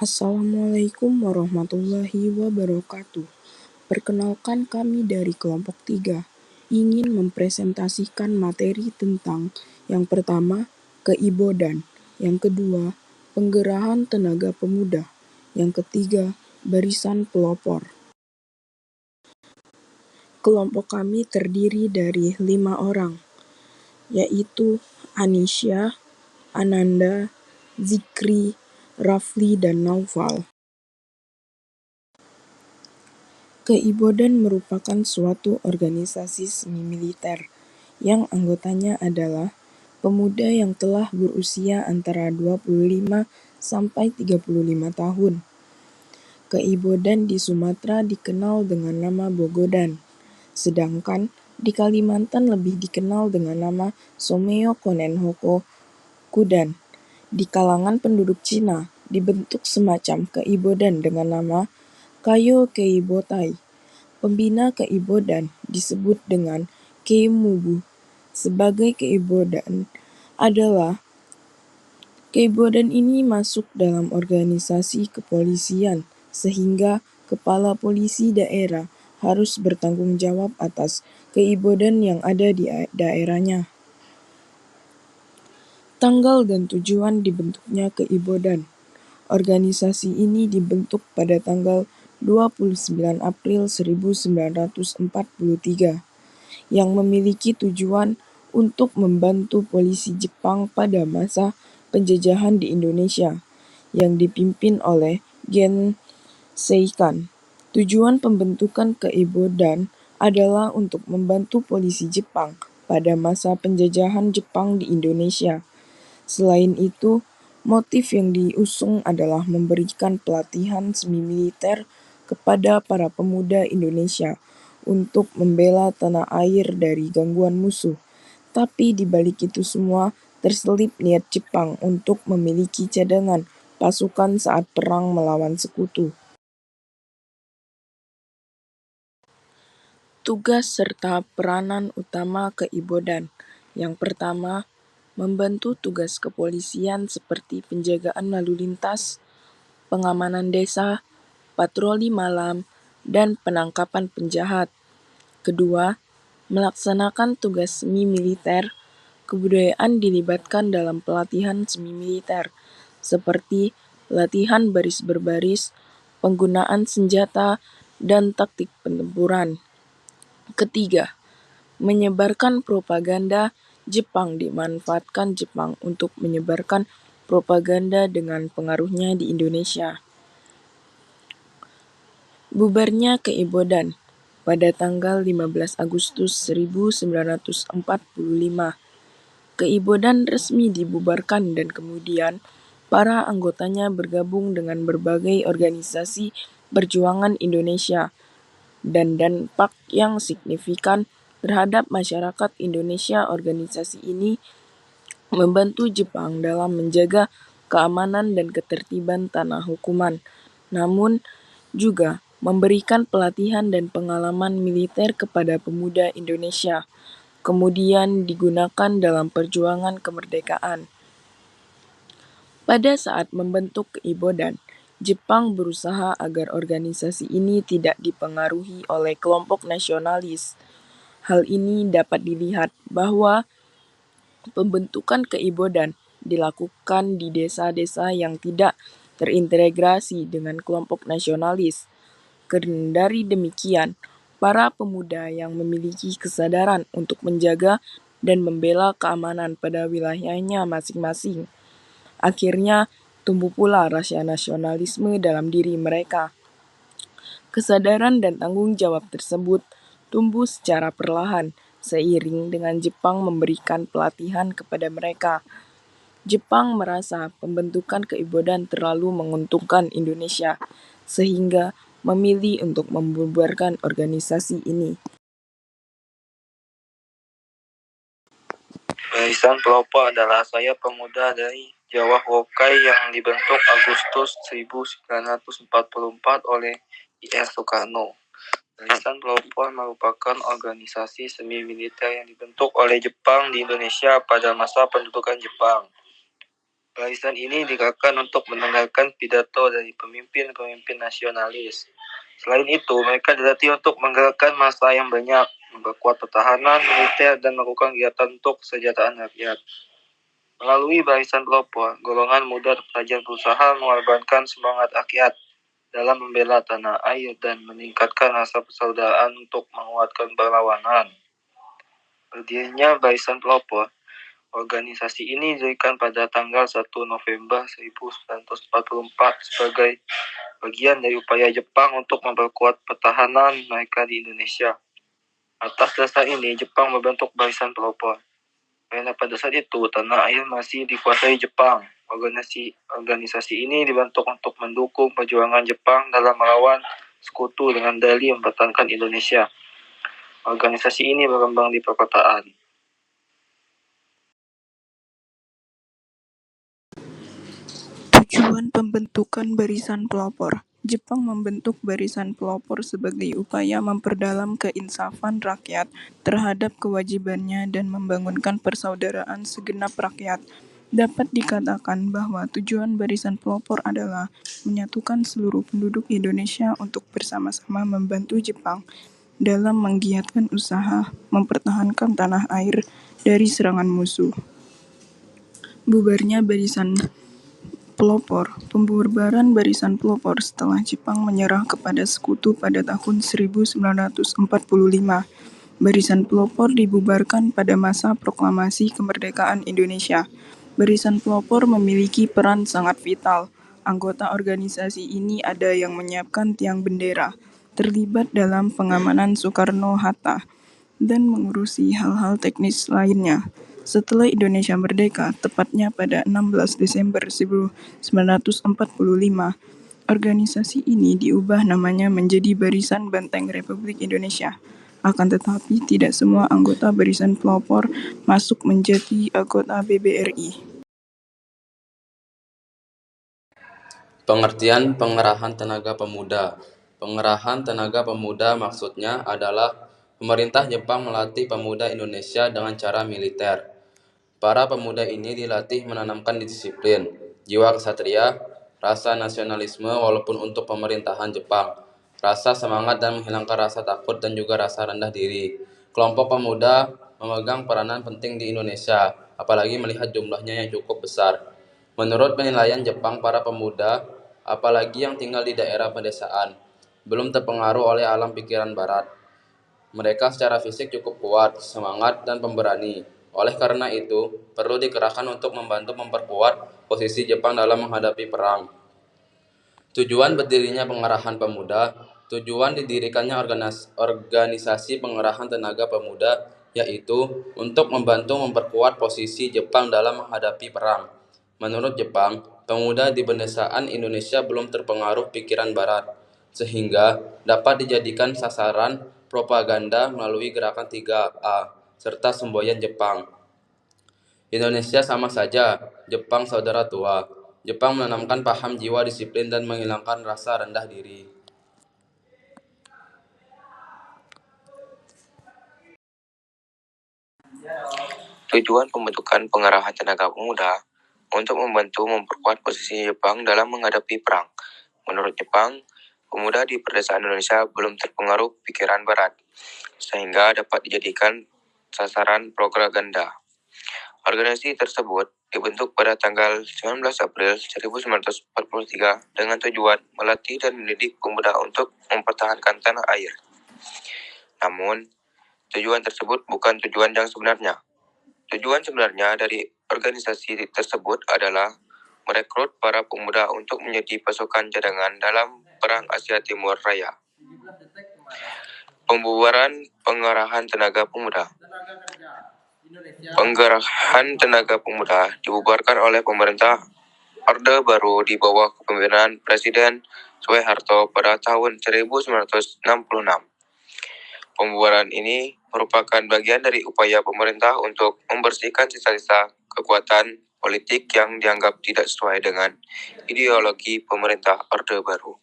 Assalamualaikum warahmatullahi wabarakatuh. Perkenalkan, kami dari kelompok 3 ingin mempresentasikan materi tentang yang pertama, keibodan, yang kedua, penggerahan tenaga pemuda, yang ketiga, barisan pelopor. Kelompok kami terdiri dari 5 orang, yaitu Anisya, Ananda, Zikri, Rafli, dan Naufal. Keibodan merupakan suatu organisasi semi-militer yang anggotanya adalah pemuda yang telah berusia antara 25 sampai 35 tahun. Keibodan di Sumatera dikenal dengan nama Bogodan, sedangkan di Kalimantan lebih dikenal dengan nama Someo Konenhoko Kudan. Di kalangan penduduk Cina dibentuk semacam keibodan dengan nama Kayo Keibotai. Pembina keibodan disebut dengan Keimubu. Sebagai keibodan ini masuk dalam organisasi kepolisian, sehingga kepala polisi daerah harus bertanggung jawab atas keibodan yang ada di daerahnya. Tanggal dan tujuan dibentuknya keibodan. Organisasi ini dibentuk pada tanggal 29 April 1943 yang memiliki tujuan untuk membantu polisi Jepang pada masa penjajahan di Indonesia yang dipimpin oleh Gen Seikan. Tujuan pembentukan keibodan adalah untuk membantu polisi Jepang pada masa penjajahan Jepang di Indonesia. Selain itu, motif yang diusung adalah memberikan pelatihan semi-militer kepada para pemuda Indonesia untuk membela tanah air dari gangguan musuh. Tapi di balik itu semua terselip niat Jepang untuk memiliki cadangan pasukan saat perang melawan sekutu. Tugas serta peranan utama keibodan. Yang pertama, membantu tugas kepolisian seperti penjagaan lalu lintas, pengamanan desa, patroli malam, dan penangkapan penjahat. Kedua, melaksanakan tugas semi-militer. Kebudayaan dilibatkan dalam pelatihan semi-militer, seperti latihan baris berbaris, penggunaan senjata, dan taktik pentempuran. Ketiga, menyebarkan propaganda. Jepang dimanfaatkan Jepang untuk menyebarkan propaganda dengan pengaruhnya di Indonesia. Bubarnya keibodan pada tanggal 15 Agustus 1945. Keibodan resmi dibubarkan dan kemudian para anggotanya bergabung dengan berbagai organisasi perjuangan Indonesia dan dampak yang signifikan terhadap masyarakat Indonesia. Organisasi ini membantu Jepang dalam menjaga keamanan dan ketertiban tanah hukuman, namun juga memberikan pelatihan dan pengalaman militer kepada pemuda Indonesia, kemudian digunakan dalam perjuangan kemerdekaan. Pada saat membentuk keibodan, Jepang berusaha agar organisasi ini tidak dipengaruhi oleh kelompok nasionalis. Hal ini dapat dilihat bahwa pembentukan keibodan dilakukan di desa-desa yang tidak terintegrasi dengan kelompok nasionalis. Dari demikian, para pemuda yang memiliki kesadaran untuk menjaga dan membela keamanan pada wilayahnya masing-masing. Akhirnya, tumbuh pula rasa nasionalisme dalam diri mereka. Kesadaran dan tanggung jawab tersebut tumbuh secara perlahan seiring dengan Jepang memberikan pelatihan kepada mereka. Jepang merasa pembentukan keibodan terlalu menguntungkan Indonesia, sehingga memilih untuk membubarkan organisasi ini. Barisan Pelopor adalah sayap pemuda dari Jawa Hokai yang dibentuk Agustus 1944 oleh I.R. Soekarno. Barisan Pelopor merupakan organisasi semi-militer yang dibentuk oleh Jepang di Indonesia pada masa pendudukan Jepang. Barisan ini digerakan untuk mendengarkan pidato dari pemimpin-pemimpin nasionalis. Selain itu, mereka dilatih untuk menggerakkan massa yang banyak, memperkuat pertahanan militer, dan melakukan kegiatan untuk kesejahteraan rakyat. Melalui barisan pelopor, golongan muda terpelajar berusaha mengorbankan semangat rakyat dalam membela tanah air dan meningkatkan rasa persaudaraan untuk menguatkan perlawanan. Berdirinya barisan pelopor, organisasi ini didirikan pada tanggal 1 November 1944 sebagai bagian dari upaya Jepang untuk memperkuat pertahanan mereka di Indonesia. Atas dasar ini, Jepang membentuk barisan pelopor. Karena pada saat itu, tanah air masih dikuasai Jepang. Organisasi ini dibentuk untuk mendukung perjuangan Jepang dalam melawan sekutu dengan dalih mempertahankan Indonesia. Organisasi ini berkembang di perkotaan. Tujuan pembentukan barisan pelopor. Jepang membentuk barisan pelopor sebagai upaya memperdalam keinsafan rakyat terhadap kewajibannya dan membangunkan persaudaraan segenap rakyat. Dapat dikatakan bahwa tujuan barisan pelopor adalah menyatukan seluruh penduduk Indonesia untuk bersama-sama membantu Jepang dalam menggiatkan usaha mempertahankan tanah air dari serangan musuh. Bubarnya barisan pelopor. Pembubaran barisan pelopor setelah Jepang menyerah kepada sekutu pada tahun 1945. Barisan pelopor dibubarkan pada masa proklamasi kemerdekaan Indonesia. Barisan pelopor memiliki peran sangat vital. Anggota organisasi ini ada yang menyiapkan tiang bendera, terlibat dalam pengamanan Soekarno-Hatta, dan mengurusi hal-hal teknis lainnya. Setelah Indonesia merdeka, tepatnya pada 16 Desember 1945, organisasi ini diubah namanya menjadi Barisan Banteng Republik Indonesia. Akan tetapi, tidak semua anggota Barisan Pelopor masuk menjadi anggota BBRI. Pengertian pengerahan tenaga pemuda. Pengerahan tenaga pemuda maksudnya adalah pemerintah Jepang melatih pemuda Indonesia dengan cara militer. Para pemuda ini dilatih menanamkan disiplin, jiwa kesatria, rasa nasionalisme walaupun untuk pemerintahan Jepang, rasa semangat dan menghilangkan rasa takut dan juga rasa rendah diri. Kelompok pemuda memegang peranan penting di Indonesia, apalagi melihat jumlahnya yang cukup besar. Menurut penilaian Jepang, para pemuda, apalagi yang tinggal di daerah pedesaan, belum terpengaruh oleh alam pikiran barat. Mereka secara fisik cukup kuat, semangat, dan pemberani. Oleh karena itu, perlu dikerahkan untuk membantu memperkuat posisi Jepang dalam menghadapi perang. Tujuan berdirinya pengerahan pemuda. Tujuan didirikannya organisasi pengerahan tenaga pemuda, yaitu untuk membantu memperkuat posisi Jepang dalam menghadapi perang. Menurut Jepang, pemuda di pedesaan Indonesia belum terpengaruh pikiran barat, sehingga dapat dijadikan sasaran propaganda melalui gerakan 3A, serta semboyan Jepang. Indonesia sama saja, Jepang saudara tua. Jepang menanamkan paham jiwa disiplin dan menghilangkan rasa rendah diri. Tujuan pembentukan pengerahan tenaga pemuda untuk membantu memperkuat posisi Jepang dalam menghadapi perang. Menurut Jepang, pemuda di pedesaan Indonesia belum terpengaruh pikiran barat, sehingga dapat dijadikan sasaran propaganda. Organisasi tersebut dibentuk pada tanggal 19 April 1943 dengan tujuan melatih dan mendidik pemuda untuk mempertahankan tanah air. Namun, tujuan tersebut bukan tujuan yang sebenarnya. Tujuan sebenarnya dari organisasi tersebut adalah merekrut para pemuda untuk menjadi pasukan cadangan dalam Perang Asia Timur Raya. Pembubaran pengerahan tenaga pemuda. Pengerahan tenaga pemuda dibubarkan oleh pemerintah Orde Baru di bawah kepemimpinan Presiden Soeharto pada tahun 1966. Pembubaran ini merupakan bagian dari upaya pemerintah untuk membersihkan sisa-sisa kekuatan politik yang dianggap tidak sesuai dengan ideologi pemerintah Orde Baru.